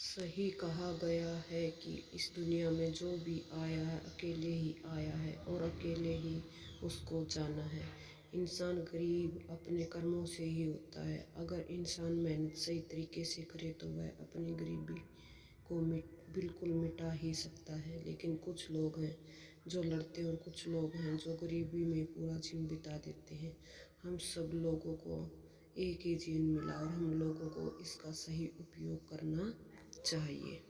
सही कहा गया है कि इस दुनिया में जो भी आया है अकेले ही आया है और अकेले ही उसको जाना है। इंसान गरीब अपने कर्मों से ही होता है। अगर इंसान मेहनत सही तरीके से करे तो वह अपनी गरीबी को बिल्कुल मिटा ही सकता है। लेकिन कुछ लोग हैं जो लड़ते और कुछ लोग हैं जो गरीबी में पूरा जीवन बिता देते हैं। हम सब लोगों को एक ही जीवन मिला और हम लोगों को इसका सही उपयोग करना चाहिए।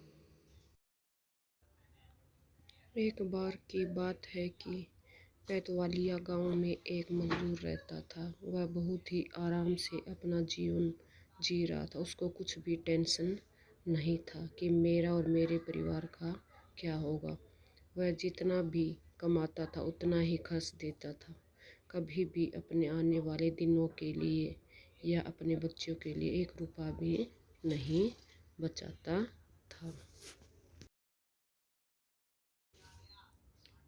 एक बार की बात है कि पैतवालिया गांव में एक मजदूर रहता था। वह बहुत ही आराम से अपना जीवन जी रहा था। उसको कुछ भी टेंशन नहीं था कि मेरा और मेरे परिवार का क्या होगा। वह जितना भी कमाता था उतना ही खर्च देता था। कभी भी अपने आने वाले दिनों के लिए या अपने बच्चों के लिए एक रुपया भी नहीं बचाता था।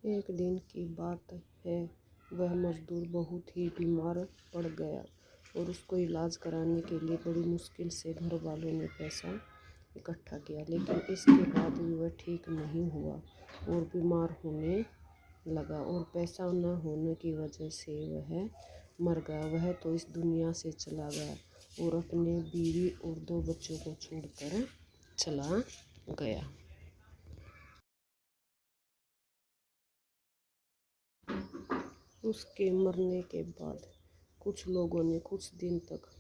एक दिन की बात है, वह मजदूर बहुत ही बीमार पड़ गया और उसको इलाज कराने के लिए बड़ी मुश्किल से घर वालों ने पैसा इकट्ठा किया। लेकिन इसके बाद भी वह ठीक नहीं हुआ और बीमार होने लगा और पैसा न होने की वजह से वह मर गया। वह तो इस दुनिया से चला गया और अपने बीवी और 2 बच्चों को छोड़कर चला गया। उसके मरने के बाद कुछ लोगों ने कुछ दिन तक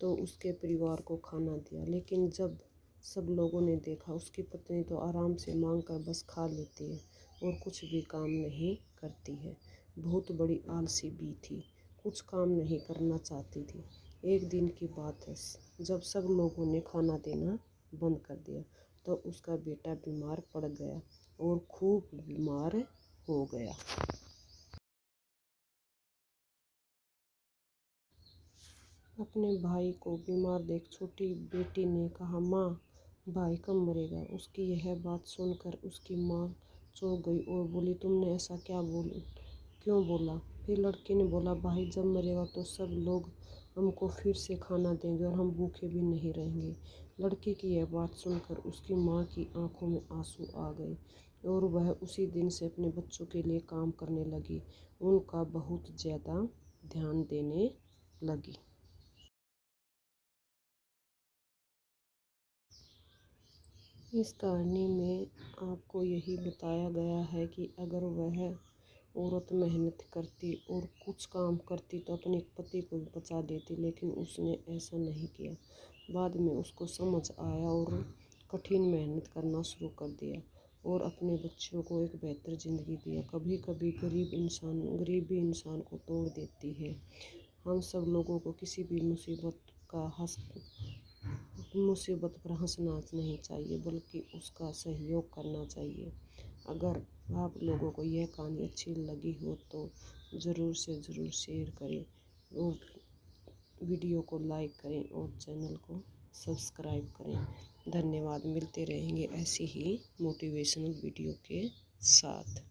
तो उसके परिवार को खाना दिया। लेकिन जब सब लोगों ने देखा उसकी पत्नी तो आराम से मांग कर बस खा लेती है और कुछ भी काम नहीं करती है। बहुत बड़ी आलसी भी थी, कुछ काम नहीं करना चाहती थी। एक दिन की बात है, जब सब लोगों ने खाना देना बंद कर दिया तो उसका बेटा बीमार पड़ गया और खूब बीमार हो गया। अपने भाई को बीमार देख छोटी बेटी ने कहा, माँ, भाई कब मरेगा? उसकी यह बात सुनकर उसकी माँ चौंक गई और बोली, तुमने ऐसा क्यों बोला? फिर लड़के ने बोला, भाई जब मरेगा तो सब लोग हमको फिर से खाना देंगे और हम भूखे भी नहीं रहेंगे। लड़के की यह बात सुनकर उसकी माँ की आंखों में आंसू आ गए और वह उसी दिन से अपने बच्चों के लिए काम करने लगी, उनका बहुत ज़्यादा ध्यान देने लगी। इस कहानी में आपको यही बताया गया है कि अगर वह औरत मेहनत करती और कुछ काम करती तो अपने पति को भी बचा देती, लेकिन उसने ऐसा नहीं किया। बाद में उसको समझ आया और कठिन मेहनत करना शुरू कर दिया और अपने बच्चों को एक बेहतर ज़िंदगी दिया। कभी कभी गरीबी इंसान को तोड़ देती है। हम सब लोगों को किसी भी मुसीबत पर हंसना नहीं चाहिए बल्कि उसका सहयोग करना चाहिए। अगर आप लोगों को यह कहानी अच्छी लगी हो तो ज़रूर से ज़रूर शेयर करें और वीडियो को लाइक करें और चैनल को सब्सक्राइब करें। धन्यवाद। मिलते रहेंगे ऐसी ही मोटिवेशनल वीडियो के साथ।